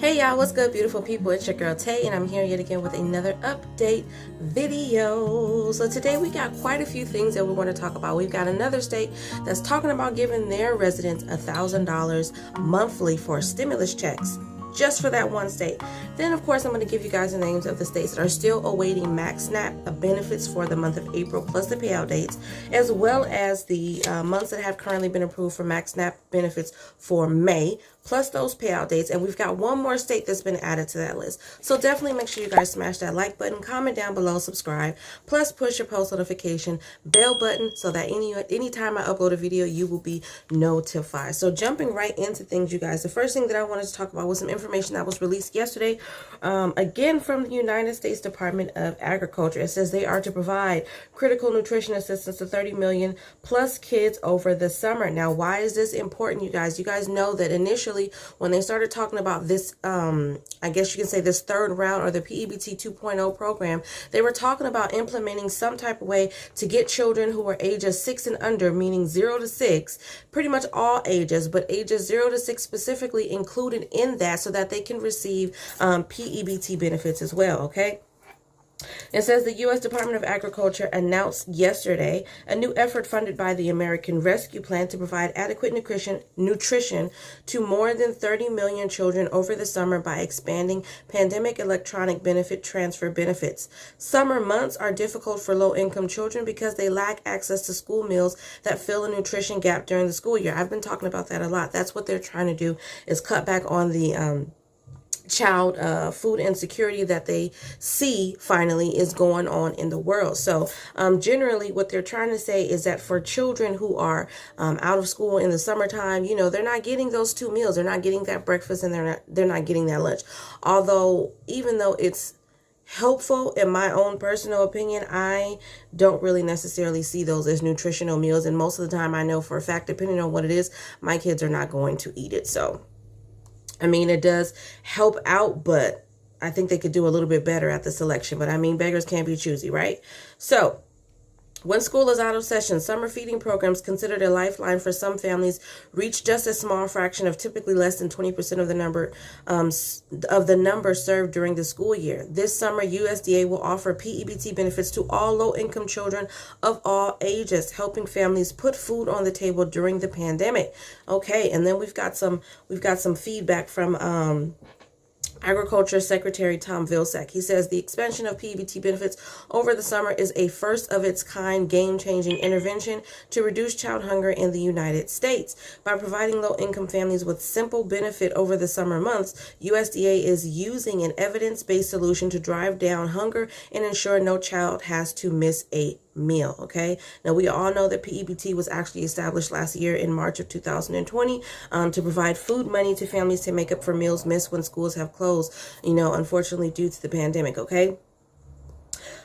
Hey y'all, what's good, beautiful people? It's your girl Tay, and I'm here yet again with another update video. So today we got quite a few things that we want to talk about. We've got another state that's talking about giving their residents $1,000 monthly for stimulus checks, just for that one state. Then, of course, I'm going to give you guys the names of the states that are still awaiting max SNAP benefits for the month of April, plus the payout dates, as well as the months that have currently been approved for max SNAP benefits for May, plus those payout dates. And we've got one more state that's been added to that list. So definitely make sure you guys smash that like button, comment down below, subscribe, plus push your post notification bell button so that anytime I upload a video, you will be notified. So jumping right into things, you guys, the first thing that I wanted to talk about was some information that was released yesterday, again from the United States Department of Agriculture. It says they are to provide critical nutrition assistance to 30 million plus kids over the summer. Now, why is this important, you guys? You guys know that initially when they started talking about this, I guess you can say this third round or the P-EBT 2.0 program, they were talking about implementing some type of way to get children who are ages 6 and under, meaning 0 to 6, pretty much all ages, but ages 0 to 6 specifically included in that, so that they can receive P-EBT benefits as well, okay? It says the U.S. Department of Agriculture announced yesterday a new effort funded by the American Rescue Plan to provide adequate nutrition to more than 30 million children over the summer by expanding pandemic electronic benefit transfer benefits. Summer months are difficult for low-income children because they lack access to school meals that fill a nutrition gap during the school year. I've been talking about that a lot. That's what they're trying to do, is cut back on the child food insecurity that they see finally is going on in the world. So generally what they're trying to say is that for children who are out of school in the summertime, you know, they're not getting those 2 meals. They're not getting that breakfast, and they're not getting that lunch. Although, even though it's helpful, in my own personal opinion, I don't really necessarily see those as nutritional meals. And most of the time, I know for a fact, depending on what it is, my kids are not going to eat it. So I mean, it does help out, but I think they could do a little bit better at the selection. But I mean, beggars can't be choosy, right? So when school is out of session, summer feeding programs, considered a lifeline for some families, reach just a small fraction of typically less than 20% of the number served during the school year. This summer, USDA will offer P-EBT benefits to all low-income children of all ages, helping families put food on the table during the pandemic. Okay, and then we've got some feedback from Agriculture Secretary Tom Vilsack. He says the expansion of P-EBT benefits over the summer is a first of its kind game-changing intervention to reduce child hunger in the United States. By providing low-income families with simple benefit over the summer months, USDA is using an evidence-based solution to drive down hunger and ensure no child has to miss a meal. Okay, now we all know that P-EBT was actually established last year in March of 2020 to provide food money to families to make up for meals missed when schools have closed, you know, unfortunately due to the pandemic. Okay.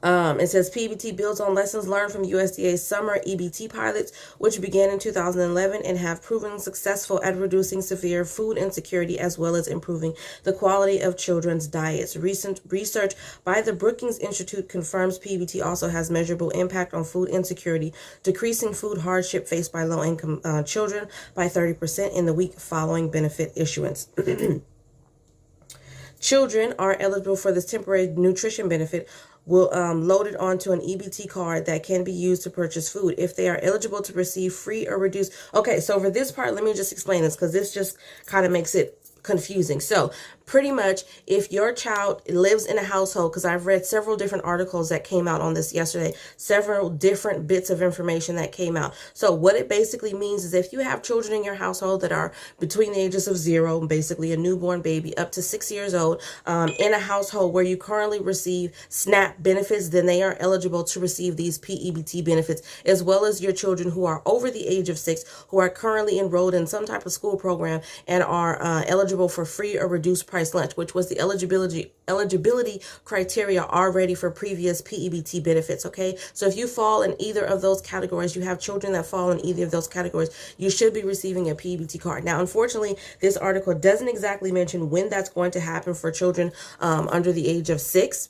It says P-EBT builds on lessons learned from USDA's summer EBT pilots, which began in 2011 and have proven successful at reducing severe food insecurity as well as improving the quality of children's diets. Recent research by the Brookings Institute confirms P-EBT also has measurable impact on food insecurity, decreasing food hardship faced by low-income children by 30% in the week following benefit issuance. Children are eligible for this temporary nutrition benefit will load it onto an EBT card that can be used to purchase food. If they are eligible to receive free or reduced. Okay, so for this part, let me just explain this, because this just kind of makes it confusing. So pretty much, if your child lives in a household, because I've read several different articles that came out on this yesterday, several different bits of information that came out. So what it basically means is if you have children in your household that are between the ages of 0, basically a newborn baby, up to 6 years old, in a household where you currently receive SNAP benefits, then they are eligible to receive these P-EBT benefits, as well as your children who are over the age of 6, who are currently enrolled in some type of school program and are eligible for free or reduced price lunch, which was the eligibility criteria already for previous P-EBT benefits. Okay, so if you fall in either of those categories, you have children that fall in either of those categories, you should be receiving a P-EBT card. Now, unfortunately, this article doesn't exactly mention when that's going to happen for children under the age of 6.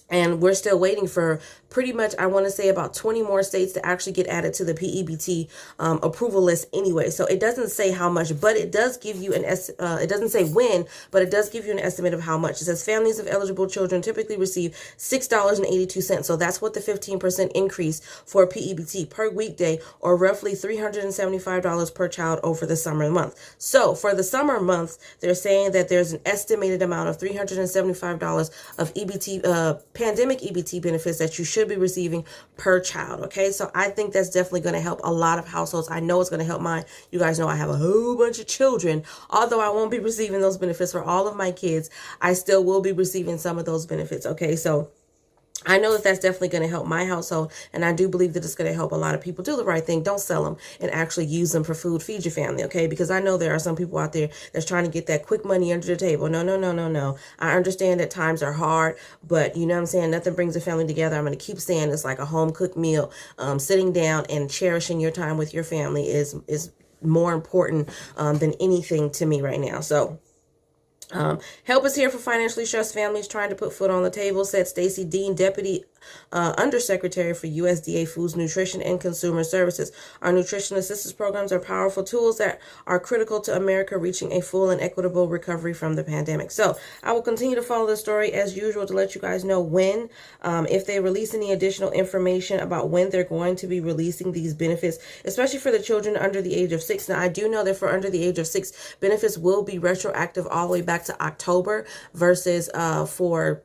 And we're still waiting for pretty much, I want to say about 20 more states to actually get added to the P-EBT approval list anyway. So it doesn't say how much, but it does give you it doesn't say when, but it does give you an estimate of how much. It says families of eligible children typically receive $6.82. So that's what the 15% increase for P-EBT per weekday, or roughly $375 per child over the summer month. So for the summer months, they're saying that there's an estimated amount of $375 of EBT, pandemic EBT benefits that you should be receiving per child. Okay, so I think that's definitely going to help a lot of households. I know it's going to help mine. You guys know I have a whole bunch of children. Although I won't be receiving those benefits for all of my kids, I still will be receiving some of those benefits. Okay, so I know that that's definitely going to help my household, and I do believe that it's going to help a lot of people do the right thing. Don't sell them, and actually use them for food. Feed your family, okay? Because I know there are some people out there that's trying to get that quick money under the table. No, no, no, no, no. I understand that times are hard, but you know what I'm saying? Nothing brings a family together. I'm going to keep saying it's like a home-cooked meal. Sitting down and cherishing your time with your family is more important than anything to me right now. So help is here for financially stressed families trying to put food on the table, said Stacey Dean, Deputy Undersecretary for USDA Foods, Nutrition, and Consumer Services. Our nutrition assistance programs are powerful tools that are critical to America reaching a full and equitable recovery from the pandemic. So I will continue to follow the story as usual to let you guys know when, if they release any additional information about when they're going to be releasing these benefits, especially for the children under the age of 6. Now, I do know that for under the age of 6, benefits will be retroactive all the way back to October versus for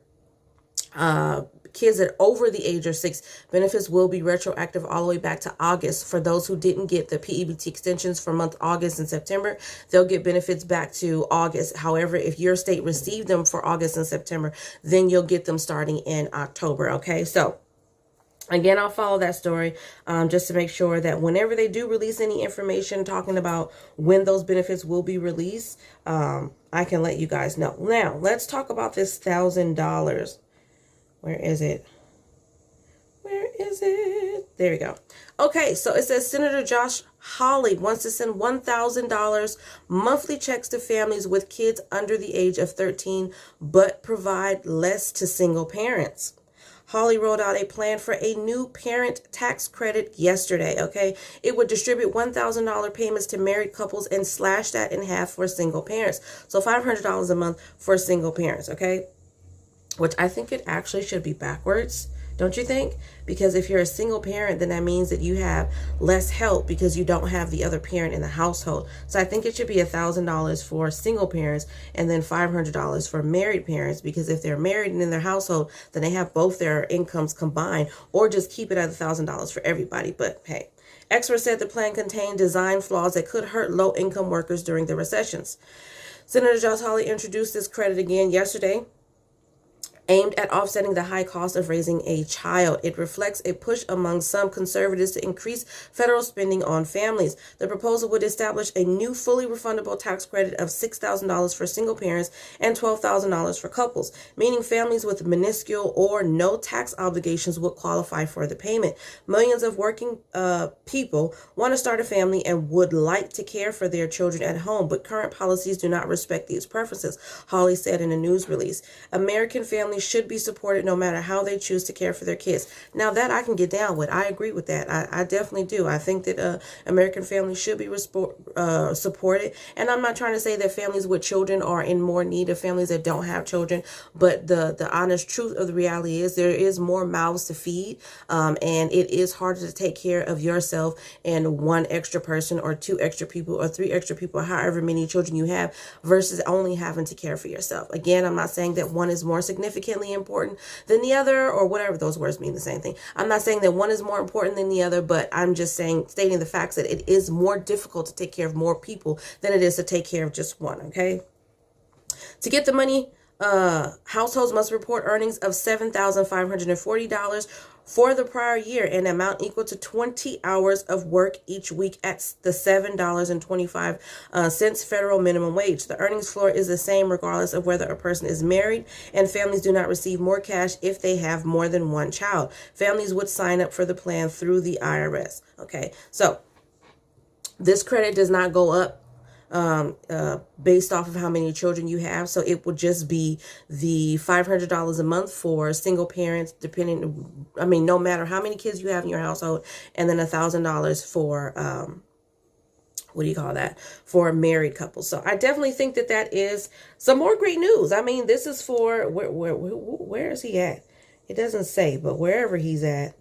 kids that over the age of 6, benefits will be retroactive all the way back to August. For those who didn't get the P-EBT extensions for month August and September, they'll get benefits back to August. However, if your state received them for August and September, then you'll get them starting in October. Okay, so again, I'll follow that story just to make sure that whenever they do release any information talking about when those benefits will be released, I can let you guys know. Now, let's talk about this $1,000. Where is it? Where is it? There we go. Okay, so it says Senator Josh Hawley wants to send $1,000 monthly checks to families with kids under the age of 13, but provide less to single parents. Hawley rolled out a plan for a new parent tax credit yesterday, okay? It would distribute $1,000 payments to married couples and slash that in half for single parents. So $500 a month for single parents, okay? Which I think it actually should be backwards, don't you think? Because if you're a single parent, then that means that you have less help because you don't have the other parent in the household. So I think it should be $1,000 for single parents and then $500 for married parents, because if they're married and in their household, then they have both their incomes combined, or just keep it at $1,000 for everybody. But hey, experts said the plan contained design flaws that could hurt low-income workers during the recessions. Senator Josh Hawley introduced this credit again yesterday, aimed at offsetting the high cost of raising a child. It reflects a push among some conservatives to increase federal spending on families. The proposal would establish a new fully refundable tax credit of $6,000 for single parents and $12,000 for couples, meaning families with minuscule or no tax obligations would qualify for the payment. Millions of working people want to start a family and would like to care for their children at home, but current policies do not respect these preferences, Hawley said in a news release. American families should be supported no matter how they choose to care for their kids. Now, that I can get down with. I agree with that. I definitely do. I think that American families should be supported. And I'm not trying to say that families with children are in more need of families that don't have children. But the honest truth of the reality is there is more mouths to feed. And it is harder to take care of yourself and one extra person or 2 extra people or 3 extra people, however many children you have, versus only having to care for yourself. Again, I'm not saying that one is more significantly important than the other, or whatever. Those words mean the same thing. I'm not saying that one is more important than the other, but I'm just stating the facts that it is more difficult to take care of more people than it is to take care of just one, okay? To get the money, households must report earnings of $7,540 for the prior year, an amount equal to 20 hours of work each week at the $7.25 federal minimum wage. The earnings floor is the same regardless of whether a person is married, and families do not receive more cash if they have more than one child. Families would sign up for the plan through the IRS. Okay, so this credit does not go up. based off of how many children you have. So it would just be the $500 a month for single parents, no matter how many kids you have in your household, and then $1,000 for, what do you call that, for a married couple. So I definitely think that that is some more great news. I mean, this is for, where is he at? It doesn't say, but wherever he's at,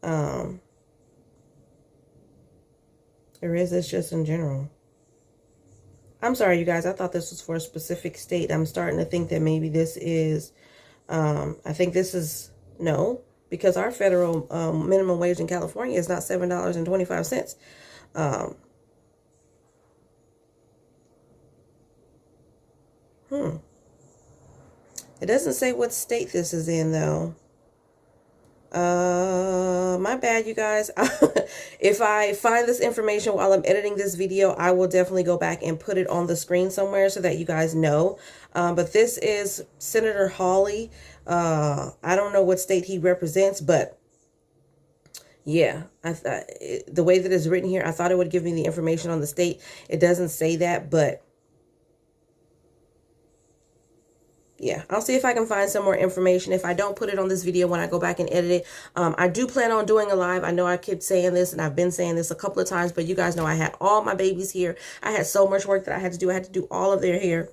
or is this just in general? I'm sorry, you guys. I thought this was for a specific state. I'm starting to think that maybe this is, I think this is, no, because our federal minimum wage in California is not $7.25. It doesn't say what state this is in, though. My bad, you guys. If I find this information while I'm editing this video, I will definitely go back and put it on the screen somewhere so that you guys know. But this is Senator Hawley. I don't know what state he represents, but yeah, the way that it's written here, I thought it would give me the information on the state. It doesn't say that, but yeah, I'll see if I can find some more information. If I don't put it on this video when I go back and edit it, I do plan on doing a live. I know I keep saying this, and I've been saying this a couple of times, but you guys know I had all my babies here. I had so much work that I had to do. I had to do all of their hair.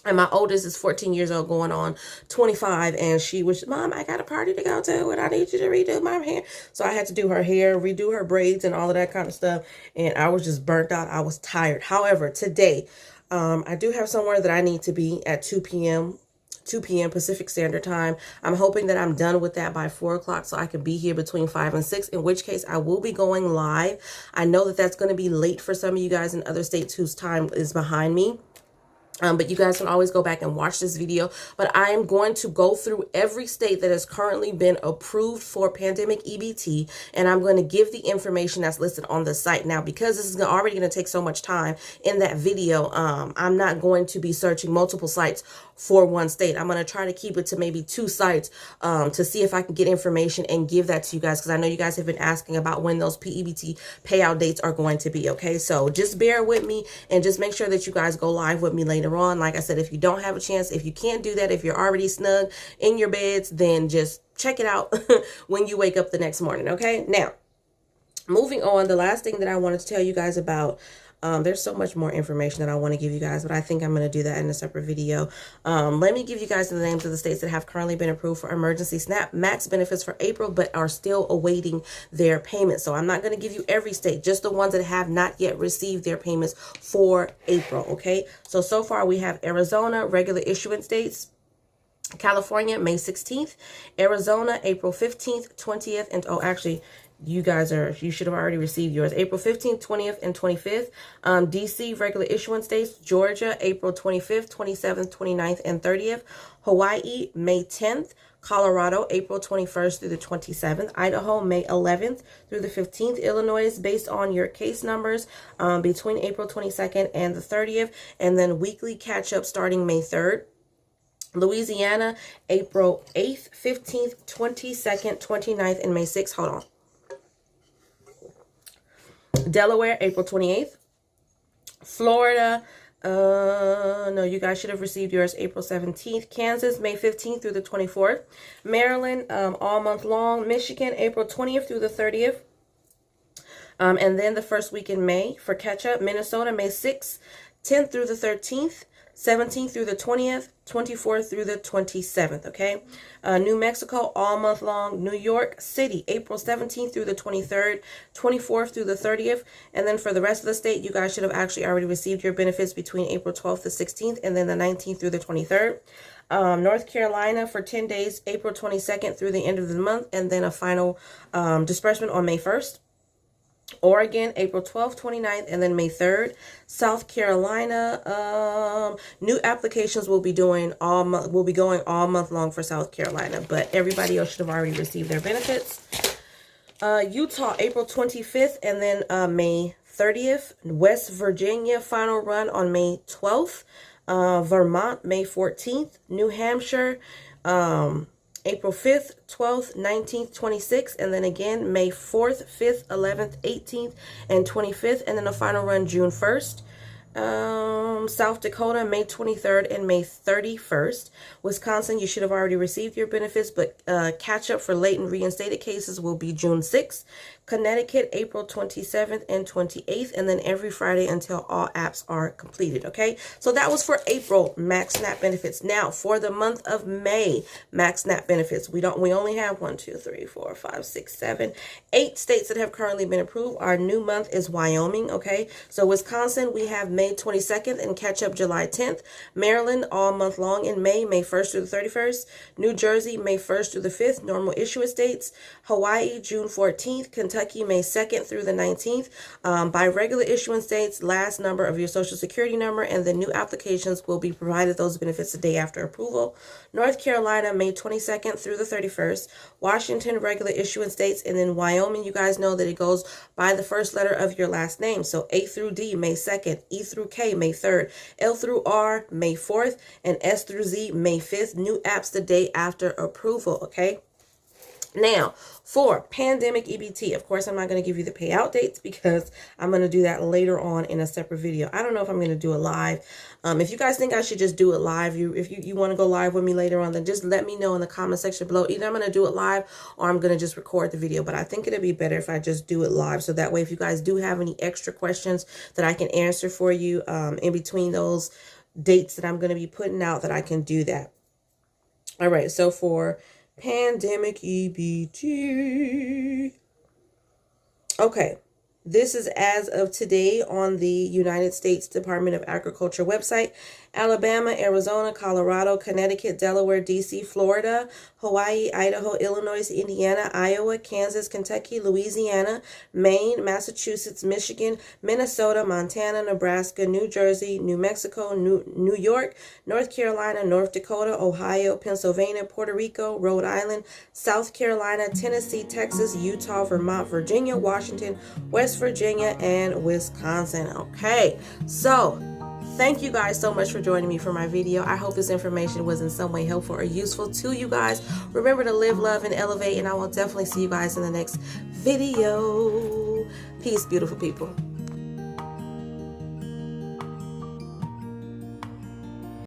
And my oldest is 14 years old, going on 25. And she was, Mom, I got a party to go to, and I need you to redo my hair. So I had to do her hair, redo her braids, and all of that kind of stuff. And I was just burnt out. I was tired. However, today, I do have somewhere that I need to be at 2 p.m. Pacific Standard Time. I'm hoping that I'm done with that by 4 o'clock so I can be here between 5 and 6, in which case I will be going live. I know that that's going to be late for some of you guys in other states whose time is behind me. But you guys can always go back and watch this video. But I am going to go through every state that has currently been approved for pandemic EBT. And I'm going to give the information that's listed on the site. Now, because this is already going to take so much time in that video, I'm not going to be searching multiple sites for one state. I'm going to try to keep it to maybe 2 sites to see if I can get information and give that to you guys. Because I know you guys have been asking about when those P-EBT payout dates are going to be. Okay, so just bear with me and just make sure that you guys go live with me later on. Like I said, if you don't have a chance, if you can't do that, if you're already snug in your beds, then just check it out when you wake up the next morning. Okay, now moving on, the last thing that I wanted to tell you guys about, there's so much more information that I want to give you guys, but I think I'm going to do that in a separate video. Let me give you guys the names of the states that have currently been approved for emergency SNAP max benefits for April, but are still awaiting their payments. So I'm not going to give you every state, just the ones that have not yet received their payments for April. Okay, so far we have Arizona, regular issuance dates. California, May 16th. Arizona, April 15th, 20th, and actually, you should have already received yours. April 15th, 20th, and 25th. DC, regular issuance dates. Georgia, April 25th, 27th, 29th, and 30th. Hawaii, May 10th. Colorado, April 21st through the 27th. Idaho, May 11th through the 15th. Illinois, based on your case numbers, between April 22nd and the 30th. And then weekly catch-up starting May 3rd. Louisiana, April 8th, 15th, 22nd, 29th, and May 6th. Hold on. Delaware, April 28th. Florida, no, you guys should have received yours April 17th. Kansas, May 15th through the 24th. Maryland, all month long. Michigan, April 20th through the 30th. And then the first week in May for catch-up. Minnesota, May 6th, 10th through the 13th. 17th through the 20th, 24th through the 27th, okay? New Mexico, all month long. New York City, April 17th through the 23rd, 24th through the 30th. And then for the rest of the state, you guys should have actually already received your benefits between April 12th to 16th, and then the 19th through the 23rd. North Carolina for 10 days, April 22nd through the end of the month, and then a final disbursement on May 1st. Oregon, April 12th, 29th, and then May 3rd. South Carolina, new applications will be going all month long for South Carolina, but everybody else should have already received their benefits. Utah, April 25th, and then May 30th. West Virginia, final run on May 12th. Vermont, May 14th. New Hampshire, April 5th, 12th, 19th, 26th, and then again, May 4th, 5th, 11th, 18th, and 25th, and then the final run June 1st. South Dakota, May 23rd and May 31st. Wisconsin, you should have already received your benefits, but catch up for late and reinstated cases will be June 6th. Connecticut, April 27th and 28th, and then every Friday until all apps are completed, okay? So that was for April, Max SNAP benefits. Now, for the month of May, Max SNAP benefits. We only have 1, 2, 3, 4, 5, 6, 7, 8 states that have currently been approved. Our new month is Wyoming, okay? So Wisconsin, we have May 22nd and catch up July 10th. Maryland, all month long in May, May 1st through the 31st. New Jersey, May 1st through the 5th, normal issuance dates. Hawaii, June 14th. Kentucky, May 2nd through the 19th. By regular issuance dates, last number of your social security number, and the new applications will be provided those benefits the day after approval. North Carolina, May 22nd through the 31st. Washington, regular issuance dates, and then Wyoming, you guys know that it goes by the first letter of your last name. So A through D, May 2nd, E through K, May 3rd, L through R, May 4th, and S through Z, May 5th. New apps the day after approval, okay? Now, for pandemic EBT, of course, I'm not going to give you the payout dates because I'm going to do that later on in a separate video. I don't know if I'm going to do it live. If you guys think I should just do it live, if you want to go live with me later on, then just let me know in the comment section below. Either I'm going to do it live or I'm going to just record the video. But I think it'll be better if I just do it live. So that way, if you guys do have any extra questions that I can answer for you in between those dates that I'm going to be putting out, that I can do that. All right, so for pandemic EBT. Okay, this is as of today on the United States Department of Agriculture website. Alabama, Arizona, Colorado, Connecticut, Delaware, D.C., Florida, Hawaii, Idaho, Illinois, Indiana, Iowa, Kansas, Kentucky, Louisiana, Maine, Massachusetts, Michigan, Minnesota, Montana, Nebraska, New Jersey, New Mexico, New York, North Carolina, North Dakota, Ohio, Pennsylvania, Puerto Rico, Rhode Island, South Carolina, Tennessee, Texas, Utah, Vermont, Virginia, Washington, West Virginia, and Wisconsin. Okay, so thank you guys so much for joining me for my video. I hope this information was in some way helpful or useful to you guys. Remember to live, love, and elevate, and I will definitely see you guys in the next video. Peace, beautiful people.